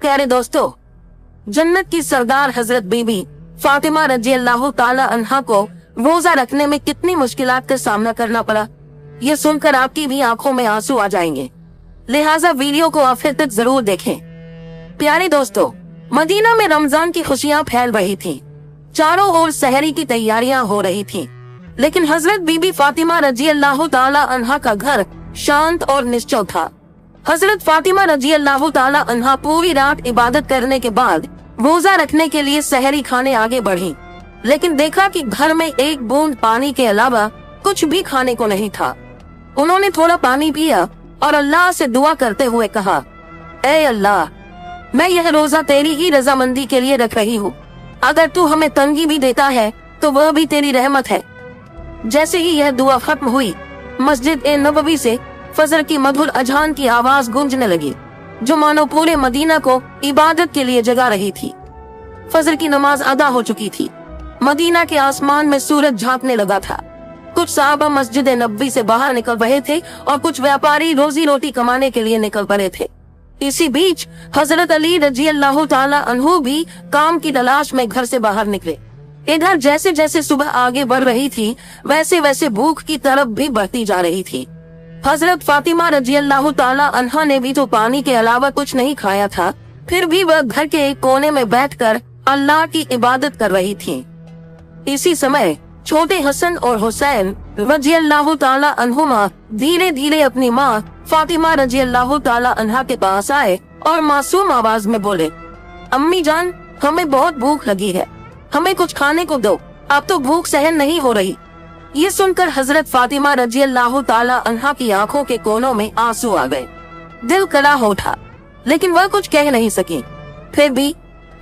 प्यारे दोस्तों, जन्नत की सरदार हजरत बीबी फातिमा रजी अल्लाह ताला अन्हा को रोजा रखने में कितनी मुश्किलात का सामना करना पड़ा, ये सुनकर आपकी भी आंखों में आंसू आ जाएंगे। लिहाजा वीडियो को आखिर तक जरूर देखें। प्यारे दोस्तों, मदीना में रमजान की खुशियां फैल रही थी। चारों ओर सहरी की तैयारियां हो रही थी, लेकिन हजरत बीबी फातिमा रजी अल्लाह ताला अन्हा का घर शांत और निश्चल था। हजरत फातिमा रजी अल्लाह ताला अन्हा पूरी रात इबादत करने के बाद रोजा रखने के लिए सहरी खाने आगे बढ़ी, लेकिन देखा कि घर में एक बूंद पानी के अलावा कुछ भी खाने को नहीं था। उन्होंने थोड़ा पानी पिया और अल्लाह से दुआ करते हुए कहा, ऐ अल्लाह, मैं यह रोजा तेरी ही रजामंदी के लिए रख रही हूँ। अगर तू हमें तंगी भी देता है तो वह भी तेरी रहमत है। जैसे ही यह दुआ खत्म हुई, मस्जिद ए नबवी से फजर की मधुर अजान की आवाज गूंजने लगी, जो मानो पूरे मदीना को इबादत के लिए जगा रही थी। फजर की नमाज अदा हो चुकी थी। मदीना के आसमान में सूरज झांकने लगा था। कुछ साहबा मस्जिद ए नबवी से बाहर निकल रहे थे और कुछ व्यापारी रोजी रोटी कमाने के लिए निकल पड़े थे। इसी बीच हजरत अली रजी अल्लाह ताला अन्हु भी काम की तलाश में घर से बाहर निकले। इधर जैसे जैसे सुबह आगे बढ़ रही थी, वैसे वैसे भूख की तरफ भी बढ़ती जा रही थी। हजरत फातिमा रजी अल्लाह ताला अन्हा ने भी तो पानी के अलावा कुछ नहीं खाया था, फिर भी वह घर के एक कोने में बैठकर अल्लाह की इबादत कर रही थी। इसी समय छोटे हसन और हुसैन रजी अल्लाह ताला अन्हुमा धीरे धीरे अपनी माँ फातिमा रजी अल्लाह ताला अन्हा के पास आए और मासूम आवाज में बोले, अम्मी जान, हमें बहुत भूख लगी है, हमें कुछ खाने को दो, अब तो भूख सहन नहीं हो रही। ये सुनकर हजरत फातिमा रजी अल्लाह ताला अन्हा की आंखों के कोनों में आंसू आ गए। दिल कड़ा हो उठा, लेकिन वह कुछ कह नहीं सकी। फिर भी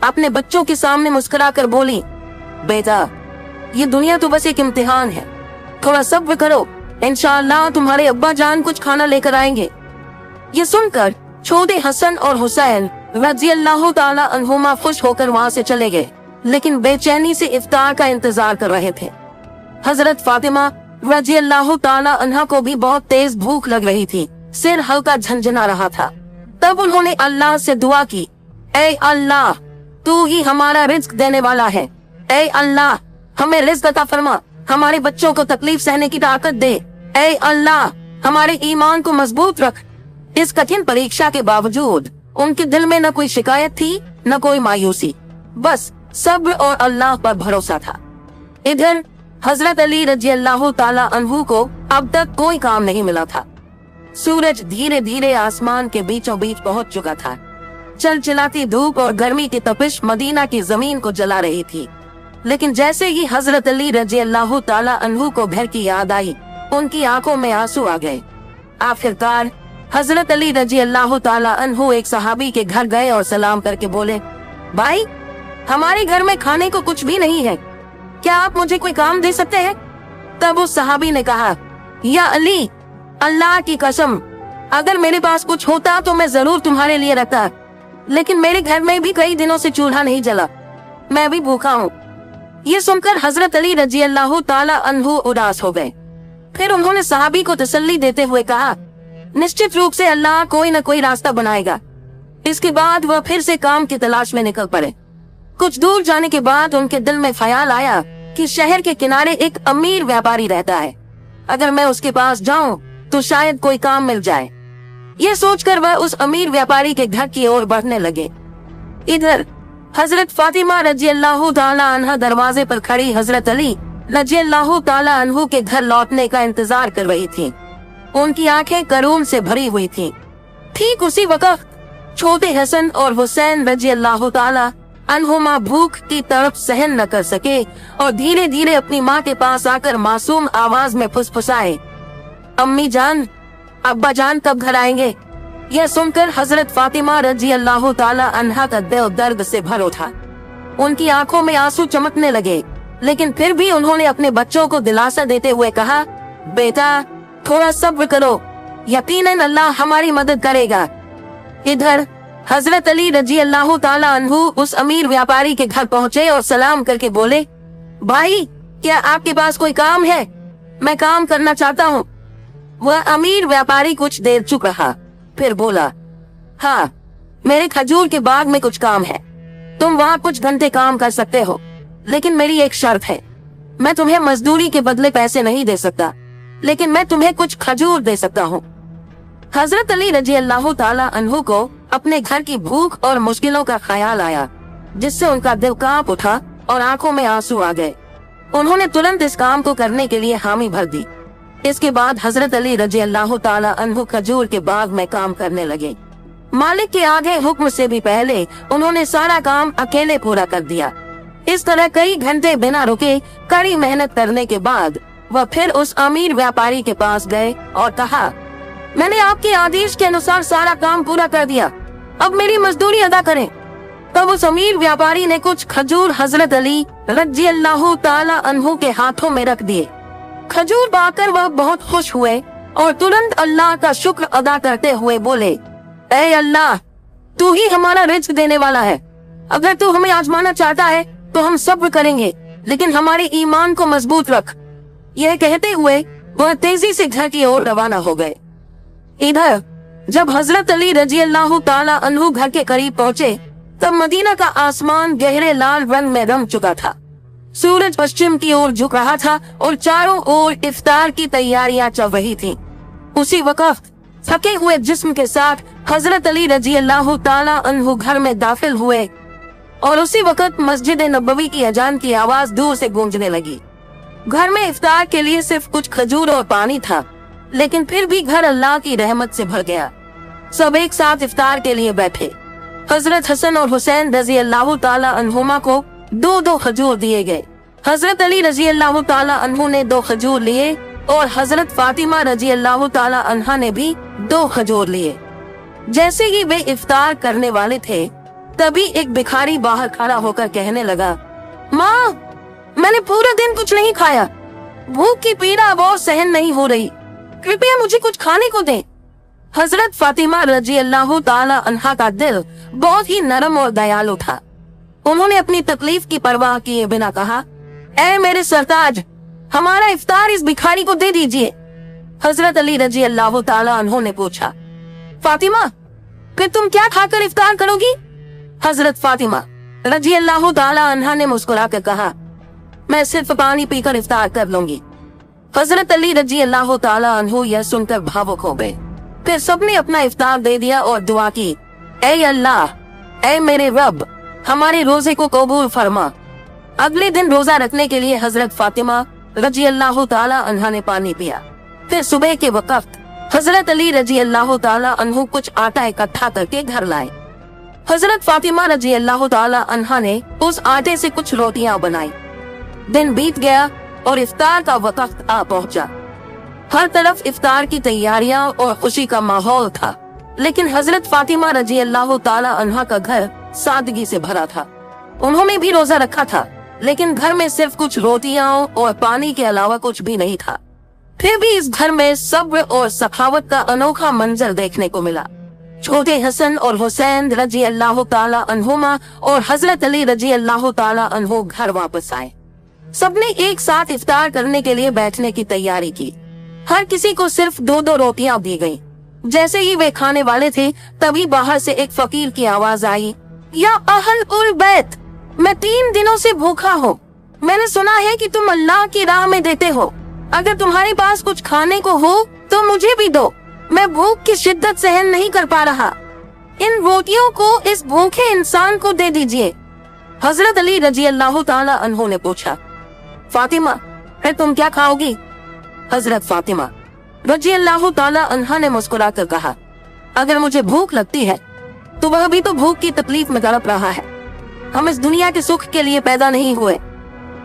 अपने बच्चों के सामने मुस्कुराकर बोली, बेटा, ये दुनिया तो बस एक इम्तिहान है, थोड़ा सब्र करो, इंशाअल्लाह तुम्हारे अब्बा जान कुछ खाना लेकर आएंगे। ये सुनकर छोटे हसन और हुसैन रजी अल्लाह ताला अन्हुमा खुश होकर वहाँ से चले गए, लेकिन बेचैनी से इफ्तार का इंतजार कर रहे थे। हजरत फातिमा रजी अल्लाह ताला अन्हा को भी बहुत तेज भूख लग रही थी, सिर हल्का झंझना रहा था। तब उन्होंने अल्लाह से दुआ की, ऐ अल्लाह, तू ही हमारा रिज्क देने वाला है। ऐ अल्लाह, हमें रिज्क अता फरमा, हमारे बच्चों को तकलीफ सहने की ताकत दे। ऐ अल्लाह, हमारे ईमान को मजबूत रख। इस कठिन परीक्षा के बावजूद उनके दिल में न कोई शिकायत थी, न कोई मायूसी, बस सब्र और अल्लाह पर भरोसा था। इधर हजरत अली रजी अल्लाह ताला अन्हु को अब तक कोई काम नहीं मिला था। सूरज धीरे धीरे आसमान के बीचों बीच पहुंच चुका था। चलचिलाती धूप और गर्मी की तपिश मदीना की जमीन को जला रही थी, लेकिन जैसे ही हजरत अली रजी अल्लाह ताला अन्हु को घर की याद आई, उनकी आंखों में आंसू आ गए। आखिरकार हजरत अली रजी अल्लाह ताला अन्हु एक सहाबी के घर गए और सलाम करके बोले, भाई, हमारे घर में खाने को कुछ भी नहीं है, क्या आप मुझे कोई काम दे सकते हैं? तब उस सहाबी ने कहा, या अली, अल्लाह की कसम, अगर मेरे पास कुछ होता तो मैं जरूर तुम्हारे लिए रखता, लेकिन मेरे घर में भी कई दिनों से चूल्हा नहीं जला, मैं भी भूखा हूँ। ये सुनकर हजरत अली रजी अल्लाह ताला अन्हु उदास हो गए। फिर उन्होंने सहाबी को तसल्ली देते हुए कहा, निश्चित रूप से अल्लाह कोई न कोई रास्ता बनाएगा। इसके बाद वह फिर से काम की तलाश में निकल पड़े। कुछ दूर जाने के बाद उनके दिल में ख्याल आया कि शहर के किनारे एक अमीर व्यापारी रहता है, अगर मैं उसके पास जाऊं तो शायद कोई काम मिल जाए। ये सोचकर वह उस अमीर व्यापारी के घर की ओर बढ़ने लगे। इधर हजरत फातिमा रजी अल्लाह ताला अन्हा दरवाजे पर खड़ी हजरत अली रजी अल्लाह ताला अन्हु के घर लौटने का इंतजार कर रही थी। उनकी आंखें करूर से भरी हुई थीं। ठीक उसी वक्त छोटे हसन और हुसैन रजी अल्लाह ताला अन्हुमा भूख की तरफ सहन न कर सके और धीरे धीरे अपनी माँ के पास आकर मासूम आवाज में फुसफुसाए, अम्मी जान, अब्बा जान कब घर आएंगे? यह सुनकर हजरत फातिमा रजी अल्लाह ताला अन्हा का दिल दर्द से भर उठा। उनकी आंखों में आंसू चमकने लगे, लेकिन फिर भी उन्होंने अपने बच्चों को दिलासा देते हुए कहा, बेटा, थोड़ा सब्र करो, यकीनन अल्लाह हमारी मदद करेगा। इधर हजरत अली रजी अल्लाह ताला अन्हु उस अमीर व्यापारी के घर पहुँचे और सलाम करके बोले, भाई, क्या आपके पास कोई काम है? मैं काम करना चाहता हूँ। वह अमीर व्यापारी कुछ देर चुप रहा, फिर बोला, हाँ, मेरे खजूर के बाग में कुछ काम है, तुम वहाँ कुछ घंटे काम कर सकते हो, लेकिन मेरी एक शर्त है, मैं तुम्हें मजदूरी के बदले पैसे नहीं दे सकता, लेकिन मैं तुम्हें कुछ खजूर दे सकता हूँ। हजरत अली रजी अल्लाह ताला अन्हु को अपने घर की भूख और मुश्किलों का ख्याल आया, जिससे उनका दिल कांप उठा और आंखों में आंसू आ गए। उन्होंने तुरंत इस काम को करने के लिए हामी भर दी। इसके बाद हजरत अली रजी अल्लाह ताला अन्हु खजूर के बाग में काम करने लगे। मालिक के आगे हुक्म से भी पहले उन्होंने सारा काम अकेले पूरा कर दिया। इस तरह कई घंटे बिना रुके कड़ी मेहनत करने के बाद वह फिर उस अमीर व्यापारी के पास गए और कहा, मैंने आपके आदेश के अनुसार सारा काम पूरा कर दिया, अब मेरी मजदूरी अदा करें। तब उस अमीर व्यापारी ने कुछ खजूर हजरत अली रजी अल्लाह ताला अन्हु के हाथों में रख दिए। खजूर पाकर वह बहुत खुश हुए और तुरंत अल्लाह का शुक्र अदा करते हुए बोले, ऐ अल्लाह, तू ही हमारा रिज्क देने वाला है। अगर तू हमें आजमाना चाहता है तो हम सब्र करेंगे, लेकिन हमारे ईमान को मजबूत रख। यह कहते हुए वह तेजी से घर की ओर रवाना हो गए। इधर जब हजरत अली रजी अल्लाह ताला अन्हु घर के करीब पहुँचे, तब मदीना का आसमान गहरे लाल रंग में रंग चुका था। सूरज पश्चिम की ओर झुक रहा था और चारों ओर इफ्तार की तैयारियां चल रही थीं। उसी वक्त थके हुए जिस्म के साथ हजरत अली रजी अल्लाह ताला अन्हु घर में दाखिल हुए और उसी वक्त मस्जिद नबवी की अजान की आवाज दूर से गूंजने लगी। घर में इफ्तार के लिए सिर्फ कुछ खजूर और पानी था, लेकिन फिर भी घर अल्लाह की रहमत से भर गया। सब एक साथ इफ्तार के लिए बैठे। हजरत हसन और हुसैन रजी अल्लाह ताला अन्हुमा को 2-2 खजूर दिए गए। हजरत अली रजी अल्लाह ताला अन्हु ने 2 खजूर लिए और हजरत फातिमा रजी अल्लाह ताला अन्हा ने भी 2 खजूर लिए। जैसे ही वे इफ्तार करने वाले थे, तभी एक भिखारी बाहर खड़ा होकर कहने लगा, माँ, मैंने पूरा दिन कुछ नहीं खाया, भूख की पीड़ा अब और सहन नहीं हो रही, कृपया मुझे कुछ खाने को दें। हजरत फातिमा रजी अल्लाह ताला अन्हा का दिल बहुत ही नरम और दयालु था। उन्होंने अपनी तकलीफ की परवाह किए बिना कहा, ऐ मेरे सरताज, हमारा इफ्तार इस भिखारी को दे दीजिए। हजरत अली रजी अल्लाह ताला अन्हु ने पूछा, फातिमा, फिर तुम क्या खाकर इफ्तार करोगी? हजरत फातिमा रजी अल्लाह ताला अन्हा ने मुस्कुराकर कहा, मैं सिर्फ पानी पीकर इफ्तार कर लूंगी। हजरत अली रजी अल्लाह ताला अन्हु यह सुनकर भावुक हो गए। फिर सबने अपना इफ्तार दे दिया और दुआ की, ऐ अल्लाह, ऐ मेरे रब, हमारे रोजे को कबूल फरमा। अगले दिन रोजा रखने के लिए हजरत फातिमा रजी अल्लाह ताला अन्हा ने पानी पिया। फिर सुबह के वक्त हजरत अली रजी अल्लाह ताला अन्हु कुछ आटा इकट्ठा करके घर लाए। हजरत फातिमा रजी अल्लाह ताला अन्हा ने उस आटे से कुछ रोटियां बनाई। दिन बीत गया और इफ्तार का वक्त आ पहुंचा। हर तरफ इफ्तार की तैयारियां और खुशी का माहौल था, लेकिन हजरत फातिमा रजी अल्लाह ताला अन्हा का घर सादगी से भरा था। उन्होंने भी रोजा रखा था, लेकिन घर में सिर्फ कुछ रोटियां और पानी के अलावा कुछ भी नहीं था। फिर भी इस घर में सब्र और सखावत का अनोखा मंजर देखने को मिला। छोटे हसन और हुसैन रजी अल्लाह ताला अन्हुमा और हजरत अली रजी अल्लाह ताला अन्हु घर वापस आए। सबने एक साथ इफ्तार करने के लिए बैठने की तैयारी की। हर किसी को सिर्फ 2-2 रोटियां दी गयी। जैसे ही वे खाने वाले थे, तभी बाहर से एक फकीर की आवाज आई, या अहल उल बैत, मैं 3 दिनों से भूखा हूँ। मैंने सुना है कि तुम अल्लाह की राह में देते हो। अगर तुम्हारे पास कुछ खाने को हो तो मुझे भी दो, मैं भूख की शिद्दत सहन नहीं कर पा रहा। इन रोटियों को इस भूखे इंसान को दे दीजिए। हजरत अली रजी अल्लाह ताला अन्हु ने पूछा, फातिमा, फिर तुम क्या खाओगी? हजरत फातिमा रजी अल्लाह ताला अन्हा ने मुस्कुरा कर कहा, अगर मुझे भूख लगती है तो वह भी तो भूख की तकलीफ में तड़प रहा है। हम इस दुनिया के सुख के लिए पैदा नहीं हुए।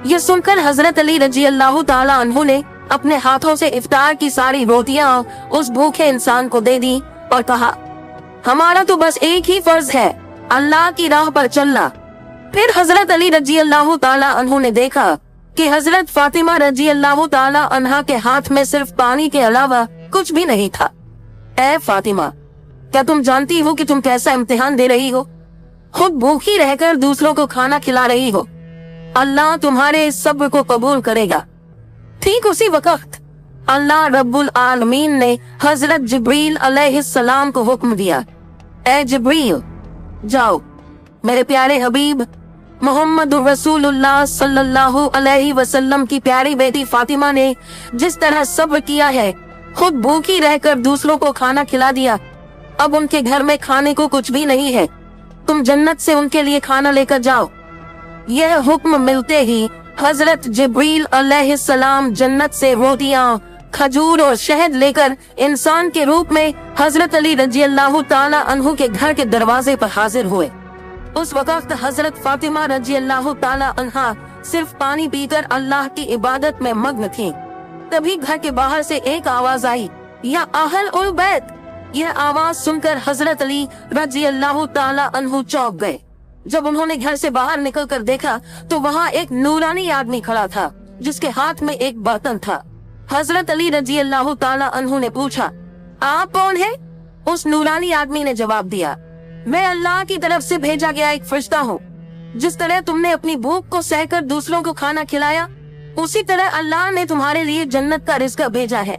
ये सुनकर हजरत अली रजी अल्लाह ताला अन्हु ने अपने हाथों से इफ्तार की सारी रोटियां उस भूखे इंसान को दे दी और कहा, हमारा तो बस एक ही फर्ज है, अल्लाह की राह पर चलना। फिर हजरत अली रजी अल्लाह ताला अन्हु ने देखा कि हजरत फातिमा रजी अल्लाह ताला अन्हा के हाथ में सिर्फ पानी के अलावा कुछ भी नहीं था। ऐ फातिमा, क्या तुम जानती हो कि तुम कैसा इम्तिहान दे रही हो? खुद भूखी रहकर दूसरों को खाना खिला रही हो। अल्लाह तुम्हारे इस सब्र को कबूल करेगा। ठीक उसी वक्त अल्लाह रब्बुल आलमीन ने हजरत जिब्रील अलैहिस्सलाम को हुक्म दिया, ऐ जिब्रील, जाओ। मेरे प्यारे हबीब मोहम्मद रसूलुल्लाह सल्लल्लाहु अलैहि वसल्लम की प्यारी बेटी फातिमा ने जिस तरह सब्र किया है, खुद भूखी रहकर दूसरों को खाना खिला दिया। अब उनके घर में खाने को कुछ भी नहीं है, तुम जन्नत से उनके लिए खाना लेकर जाओ। यह हुक्म मिलते ही हजरत जिब्रील अलैहिस्सलाम जन्नत से रोटियां, खजूर और शहद लेकर इंसान के रूप में हजरत अली रज़ियल्लाहु ताला अन्हु के घर के दरवाजे पर हाजिर हुए। उस वक्त हजरत फातिमा रज़ियल्लाहु ताला अन्हा सिर्फ पानी पीकर अल्लाह की इबादत में मग्न थीं। तभी घर के बाहर से एक आवाज आई, या अहल उल बैत। यह आवाज सुनकर हजरत अली रज़ियल्लाहु ताला अन्हु चौंक गए। जब उन्होंने घर से बाहर निकलकर देखा तो वहाँ एक नूरानी आदमी खड़ा था जिसके हाथ में एक बर्तन था। हजरत अली रज़ियल्लाहु ताला अन्हु ने पूछा, आप कौन है? उस नूरानी आदमी ने जवाब दिया, मैं अल्लाह की तरफ से भेजा गया एक फरिश्ता हूँ। जिस तरह तुमने अपनी भूख को सहकर दूसरों को खाना खिलाया, उसी तरह अल्लाह ने तुम्हारे लिए जन्नत का रिज़्क भेजा है।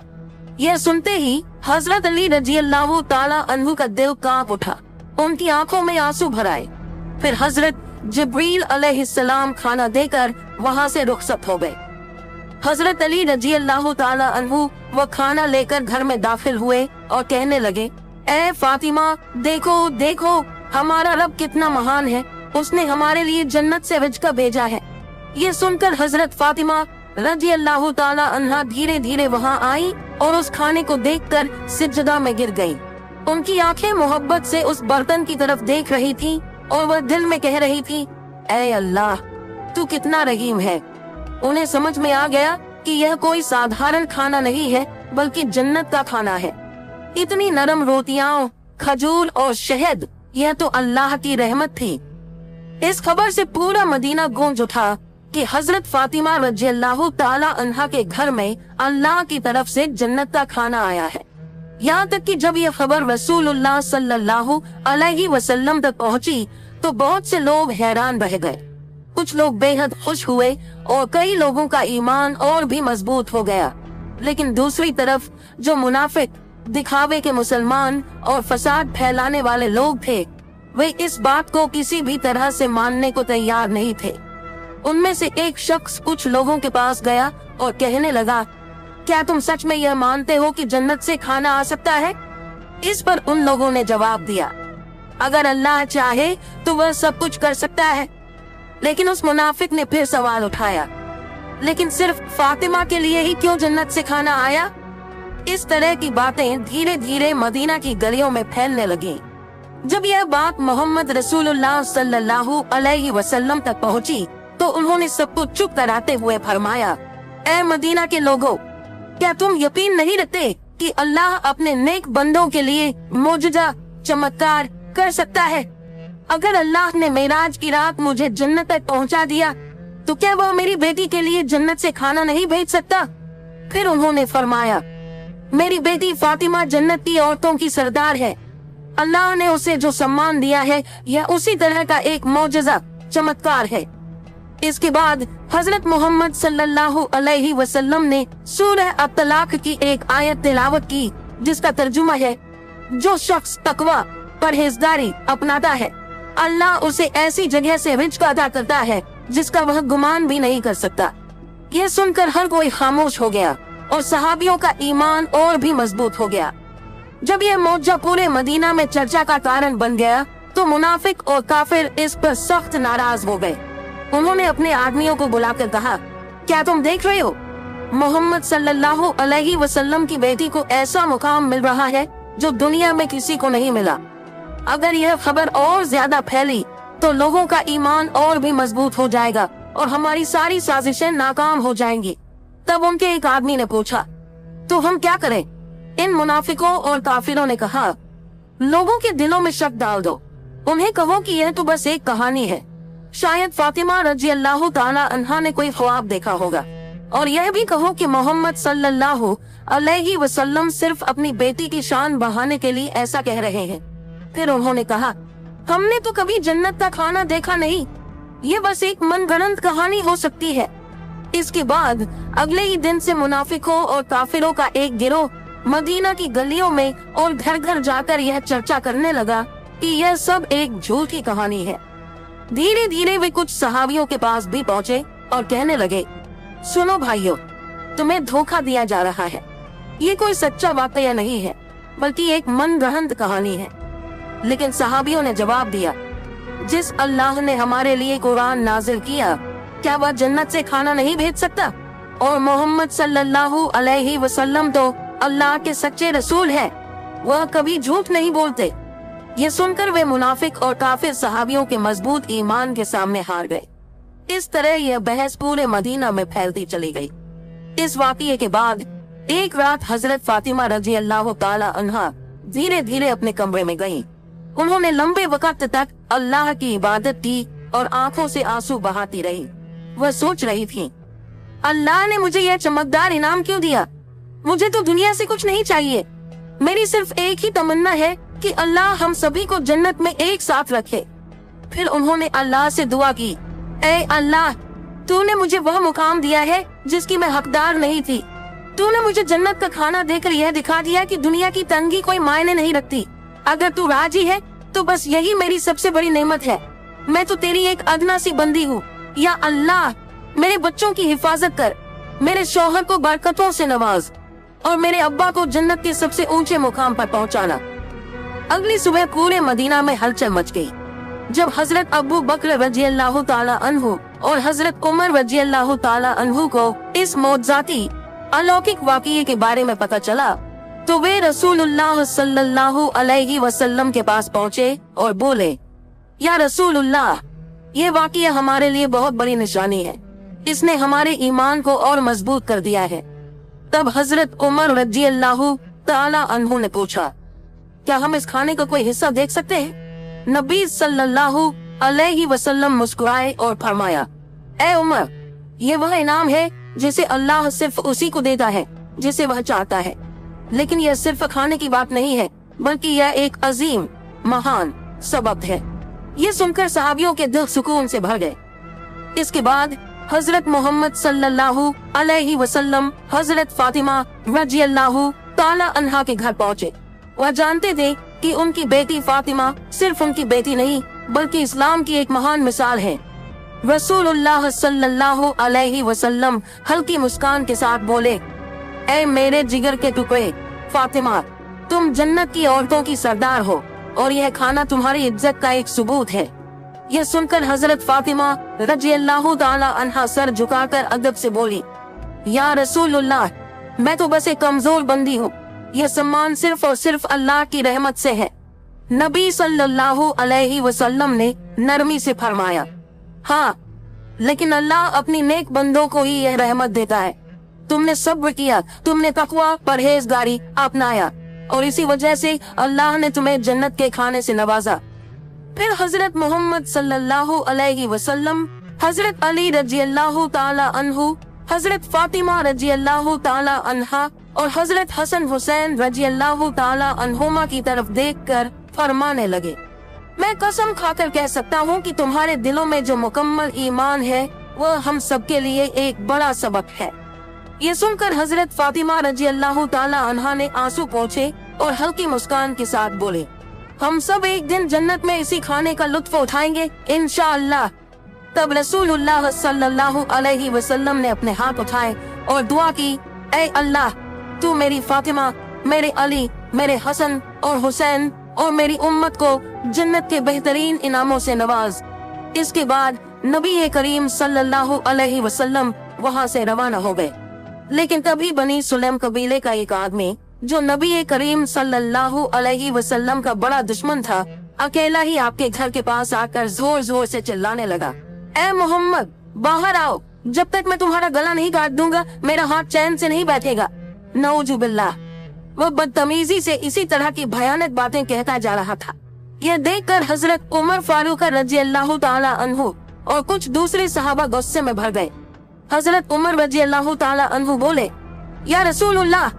यह सुनते ही हजरत अली रज़ियल्लाहु ताला अन्हु का दिल कांप उठा, उनकी आंखों में आंसू भर आए। फिर हजरत जिब्रील अलैहिस्सलाम खाना देकर वहाँ से रुखसत हो गए। हजरत अली रज़ियल्लाहु ताला अन्हु वो खाना लेकर घर में दाखिल हुए और कहने लगे, ए फातिमा, देखो देखो हमारा रब कितना महान है, उसने हमारे लिए जन्नत से रिज़्क भेजा है। ये सुनकर हजरत फातिमा रज़ियल्लाहु ताला अन्हा धीरे धीरे वहाँ आई और उस खाने को देखकर सिजदा में गिर गईं। उनकी आंखें मोहब्बत से उस बर्तन की तरफ देख रही थीं और वह दिल में कह रही थी, ऐ अल्लाह, तू कितना रहीम है। उन्हें समझ में आ गया कि यह कोई साधारण खाना नहीं है बल्कि जन्नत का खाना है। इतनी नरम रोटियां, खजूर और शहद, यह तो अल्लाह की रहमत थी। इस खबर से पूरा मदीना गूंज उठा कि हजरत फातिमा रज़ियल्लाहु ताला अन्हा के घर में अल्लाह की तरफ से जन्नत का खाना आया है। यहाँ तक कि जब यह खबर रसूलुल्लाह सल्लल्लाहु अलैहि वसल्लम तक पहुँची तो बहुत से लोग हैरान रह गए। कुछ लोग बेहद खुश हुए और कई लोगों का ईमान और भी मजबूत हो गया। लेकिन दूसरी तरफ जो मुनाफिक, दिखावे के मुसलमान और फसाद फैलाने वाले लोग थे, वे इस बात को किसी भी तरह से मानने को तैयार नहीं थे। उनमें से एक शख्स कुछ लोगों के पास गया और कहने लगा, क्या तुम सच में यह मानते हो कि जन्नत से खाना आ सकता है? इस पर उन लोगों ने जवाब दिया, अगर अल्लाह चाहे तो वह सब कुछ कर सकता है। लेकिन उस मुनाफिक ने फिर सवाल उठाया, लेकिन सिर्फ फातिमा के लिए ही क्यों जन्नत से खाना आया? इस तरह की बातें धीरे धीरे मदीना की गलियों में फैलने लगी। जब यह बात मोहम्मद रसूलुल्लाह सल्लल्लाहु अलैहि वसल्लम तक पहुंची तो उन्होंने सबको चुप कराते हुए फरमाया, ऐ मदीना के लोगों, क्या तुम यकीन नहीं रखते कि अल्लाह अपने नेक बंदों के लिए मोजज़ा, चमत्कार कर सकता है? अगर अल्लाह ने मेराज की रात मुझे जन्नत तक पहुंचा दिया तो क्या वह मेरी बेटी के लिए जन्नत से खाना नहीं भेज सकता? फिर उन्होंने फरमाया, मेरी बेटी फातिमा जन्नत की औरतों की सरदार है। अल्लाह ने उसे जो सम्मान दिया है यह उसी तरह का एक मौजज़ा, चमत्कार है। इसके बाद हजरत मोहम्मद सल्लल्लाहु अलैहि वसल्लम ने सूरह अत-तलाक की एक आयत तिलावत की जिसका तर्जुमा है, जो शख्स तकवा, परहेजगारी अपनाता है, अल्लाह उसे ऐसी जगह से रिज़्क अता करता है जिसका वह गुमान भी नहीं कर सकता। यह सुनकर हर कोई खामोश हो गया और सहाबियों का ईमान और भी मजबूत हो गया। जब यह मौजज़ा पूरे मदीना में चर्चा का कारण बन गया तो मुनाफिक और काफिर इस पर सख्त नाराज हो गए। उन्होंने अपने आदमियों को बुलाकर कहा, क्या तुम देख रहे हो, मोहम्मद सल्लल्लाहु अलैहि वसल्लम की बेटी को ऐसा मुकाम मिल रहा है जो दुनिया में किसी को नहीं मिला। अगर यह खबर और ज्यादा फैली तो लोगों का ईमान और भी मजबूत हो जाएगा और हमारी सारी साजिशें नाकाम हो जाएंगी। तब उनके एक आदमी ने पूछा, तो हम क्या करें? इन मुनाफिकों और काफिरों ने कहा, लोगों के दिलों में शक डाल दो, उन्हें कहो कि यह तो बस एक कहानी है। शायद फातिमा रज़ियल्लाहु ताला अन्हा ने कोई ख्वाब देखा होगा। और यह भी कहो कि मोहम्मद सल्लल्लाहु अलैहि वसल्लम सिर्फ अपनी बेटी की शान बढ़ाने के लिए ऐसा कह रहे हैं। फिर उन्होंने कहा, हमने तो कभी जन्नत का खाना देखा नहीं, ये बस एक मनगढ़ंत कहानी हो सकती है। इसके बाद अगले ही दिन से मुनाफिकों और काफिरों का एक गिरोह मदीना की गलियों में और घर घर जाकर यह चर्चा करने लगा कि यह सब एक झूठी कहानी है। धीरे धीरे वे कुछ सहाबियों के पास भी पहुँचे और कहने लगे, सुनो भाइयों, तुम्हें धोखा दिया जा रहा है। ये कोई सच्चा वाकया नहीं है, बल्कि एक मनगढ़ंत कहानी है। लेकिन सहाबियों ने जवाब दिया, जिस अल्लाह ने हमारे लिए कुरान नाजिल किया, क्या वह जन्नत से खाना नहीं भेज सकता? और मोहम्मद सल्लल्लाहु अलैहि वसल्लम तो अल्लाह के सच्चे रसूल हैं, वह कभी झूठ नहीं बोलते। ये सुनकर वे मुनाफिक और काफिर सहाबियों के मजबूत ईमान के सामने हार गए। इस तरह यह बहस पूरे मदीना में फैलती चली गई। इस वाक़ये के बाद एक रात हजरत फातिमा रजी अल्लाह ताला अन्हा धीरे धीरे अपने कमरे में गईं। उन्होंने लंबे वक्त तक अल्लाह की इबादत की और आंखों से आंसू बहाती रही। वह सोच रही थी, अल्लाह ने मुझे यह चमकदार इनाम क्यों दिया? मुझे तो दुनिया से कुछ नहीं चाहिए। मेरी सिर्फ एक ही तमन्ना है कि अल्लाह हम सभी को जन्नत में एक साथ रखे। फिर उन्होंने अल्लाह से दुआ की, ऐ अल्लाह, तूने मुझे वह मुकाम दिया है जिसकी मैं हकदार नहीं थी। तूने मुझे जन्नत का खाना देकर यह दिखा दिया कि दुनिया की तंगी कोई मायने नहीं रखती। अगर तू राजी है तो बस यही मेरी सबसे बड़ी नेमत है। मैं तो तेरी एक अदना सी बंदी हूँ। या अल्लाह, मेरे बच्चों की हिफाजत कर, मेरे शौहर को बरकतों से नवाज और मेरे अब्बा को जन्नत के सबसे ऊंचे मुकाम पर पहुंचाना। अगली सुबह पूरे मदीना में हलचल मच गई। जब हजरत अबू बकर रजी अल्लाह ताला अन्हु और हजरत उमर रजी अल्लाह ताला अन्हु को इस मौजज़ाती अलौकिक वाक़ये के बारे में पता चला, तो वे रसूलुल्लाह सल्लल्लाहु अलैहि वसल्लम के पास पहुँचे और बोले, या रसूलुल्लाह, ये वाक़या हमारे लिए बहुत बड़ी निशानी है। इसने हमारे ईमान को और मजबूत कर दिया है। तब हजरत उमर रजी अल्लाह ताला अन्हु ने पूछा, क्या हम इस खाने का कोई हिस्सा देख सकते हैं? नबी सल्लल्लाहु अलैहि वसल्लम मुस्कुराए और फरमाया, ए उमर, ये वह इनाम है जिसे अल्लाह सिर्फ उसी को देता है जिसे वह चाहता है। लेकिन यह सिर्फ खाने की बात नहीं है, बल्कि यह एक अजीम महान सबक है। ये सुनकर सहाबियों के दिल सुकून से भर गए। इसके बाद हजरत मोहम्मद सल्लल्लाहु अलैहि वसल्लम हजरत फातिमा रजी अल्लाह ताला अन्हा के घर पहुँचे। वह जानते थे कि उनकी बेटी फातिमा सिर्फ उनकी बेटी नहीं, बल्कि इस्लाम की एक महान मिसाल है। रसूलुल्लाह सल्लल्लाहु अलैहि वसल्लम हल्की मुस्कान के साथ बोले, ऐ मेरे जिगर के टुकड़े फातिमा, तुम जन्नत की औरतों की सरदार हो और यह खाना तुम्हारी इज्जत का एक सबूत है। यह सुनकर हजरत फातिमा रजी अल्लाह ताला अन्हा सर झुकाकर अदब से बोली, या रसूलुल्लाह, मैं तो बस एक कमजोर बंदी हूँ। यह सम्मान सिर्फ और सिर्फ अल्लाह की रहमत से है। नबी सल्लल्लाहु अलैहि वसल्लम ने नरमी से फरमाया, हाँ, लेकिन अल्लाह अपनी नेक बंदों को ही यह रहमत देता है। तुमने सब्र किया, तुमने तकवा परहेजगारी अपनाया और इसी वजह से अल्लाह ने तुम्हें जन्नत के खाने से नवाजा। फिर हजरत मोहम्मद सल्लल्लाहु अलैहि वसल्लम, हजरत अली रजी अल्लाह ताला अन्हु, हजरत फातिमा रजी अल्लाह ताला अन्हा और हजरत हसन हुसैन रजी अल्लाह ताला अन्हुमा की तरफ देखकर फरमाने लगे, मैं कसम खाकर कह सकता हूँ कि तुम्हारे दिलों में जो मुकम्मल ईमान है वह हम सबके लिए एक बड़ा सबक है। ये सुनकर हजरत फातिमा रजी अल्लाह ताला अन्हा ने आंसू पोंछे और हल्की मुस्कान के साथ बोले, हम सब एक दिन जन्नत में इसी खाने का लुत्फ उठाएंगे इंशाअल्लाह। तब रसूलुल्लाह सल्लल्लाहु अलैहि वसल्लम ने अपने हाथ उठाए और दुआ की, ऐ अल्लाह, तू मेरी फातिमा, मेरे अली, मेरे हसन और हुसैन और मेरी उम्मत को जन्नत के बेहतरीन इनामों से नवाज। इसके बाद नबी करीम सल्लल्लाहु अलैहि वसल्लम वहाँ से रवाना हो गए। लेकिन तभी बनी सुलैम कबीले का एक आदमी, जो नबी करीम सल्लल्लाहु अलैहि वसल्लम का बड़ा दुश्मन था, अकेला ही आपके घर के पास आकर जोर जोर से चिल्लाने लगा, ऐ मोहम्मद, बाहर आओ, जब तक मैं तुम्हारा गला नहीं काट दूंगा मेरा हाथ चैन से नहीं बैठेगा। नऊजुबिल्लाह। वह बदतमीजी से इसी तरह की भयानक बातें कहता जा रहा था। यह देखकर हजरत उमर फारूक रजी अल्लाह ताला अन्हु और कुछ दूसरे सहाबा गुस्से में भर गए। हजरत उमर रजी अल्लाह ताला अन्हु बोले, या रसूलुल्लाह,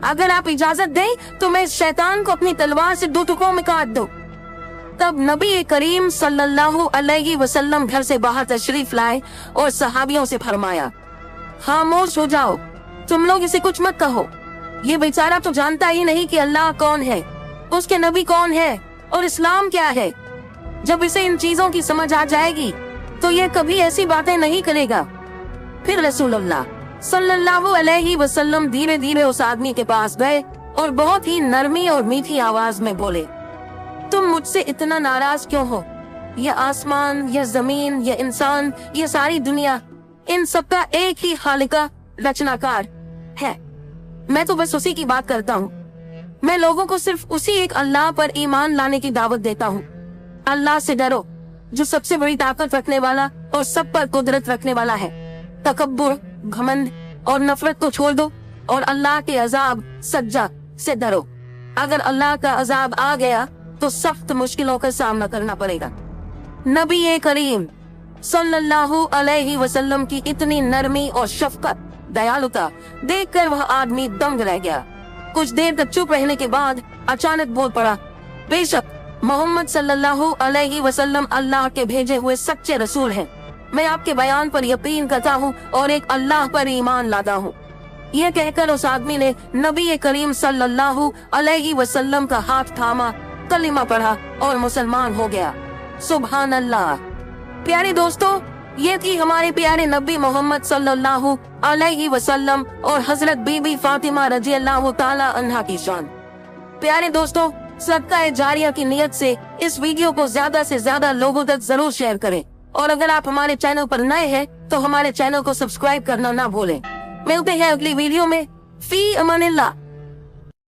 अगर आप इजाजत दें तो मैं इस शैतान को अपनी तलवार से 2 टुकड़ों में काट दूं। तब नबी करीम सल्लल्लाहु अलैहि वसल्लम घर से बाहर तशरीफ लाए और सहाबियों से फरमाया, खामोश हो जाओ, तुम लोग इसे कुछ मत कहो। ये बेचारा तो जानता ही नहीं कि अल्लाह कौन है, उसके नबी कौन है और इस्लाम क्या है। जब इसे इन चीजों की समझ आ जाएगी तो ये कभी ऐसी बातें नहीं करेगा। फिर रसूलुल्लाह सल्लल्लाहु अलैहि वसल्लम धीरे धीरे उस आदमी के पास गए और बहुत ही नरमी और मीठी आवाज में बोले, तुम मुझसे इतना नाराज क्यों हो? ये आसमान, ये जमीन, ये इंसान, ये सारी दुनिया, इन सबका एक ही खालिका रचनाकार है। मैं तो बस उसी की बात करता हूँ। मैं लोगों को सिर्फ उसी एक अल्लाह पर ईमान लाने की दावत देता हूँ। अल्लाह से डरो जो सबसे बड़ी ताकत रखने वाला और सब पर कुदरत रखने वाला है। तकब्बुर, घमंड और नफरत को छोड़ दो और अल्लाह के अजाब सज्जा से डरो। अगर अल्लाह का अजाब आ गया तो सख्त मुश्किलों का सामना करना पड़ेगा। नबी करीम सल्लल्लाहु अलैहि वसल्लम की इतनी नरमी और शफकत, दयालुता देखकर वह आदमी दंग रह गया। कुछ देर तक चुप रहने के बाद अचानक बोल पड़ा, बेशक मोहम्मद सल्लल्लाहु अलैहि वसल्लम अल्लाह के भेजे हुए सच्चे रसूल हैं। मैं आपके बयान पर यकीन करता हूँ और एक अल्लाह पर ईमान लाता हूँ। यह कहकर उस आदमी ने नबी करीम सल्लल्लाहु अलैहि वसल्लम का हाथ थामा, कलिमा पढ़ा और मुसलमान हो गया। सुभान अल्लाह। प्यारे दोस्तों, ये थी हमारे प्यारे नबी मोहम्मद सल्लल्लाहु अलैहि वसल्लम और हजरत बीबी फातिमा रज़ियल्लाहु ताला अन्हा की शान। प्यारे दोस्तों, सदका जारिया की नियत से इस वीडियो को ज्यादा से ज्यादा लोगों तक जरूर शेयर करें और अगर आप हमारे चैनल पर नए हैं तो हमारे चैनल को सब्सक्राइब करना ना भूलें। मिलते हैं अगली वीडियो में। फी अमानिल्लाह।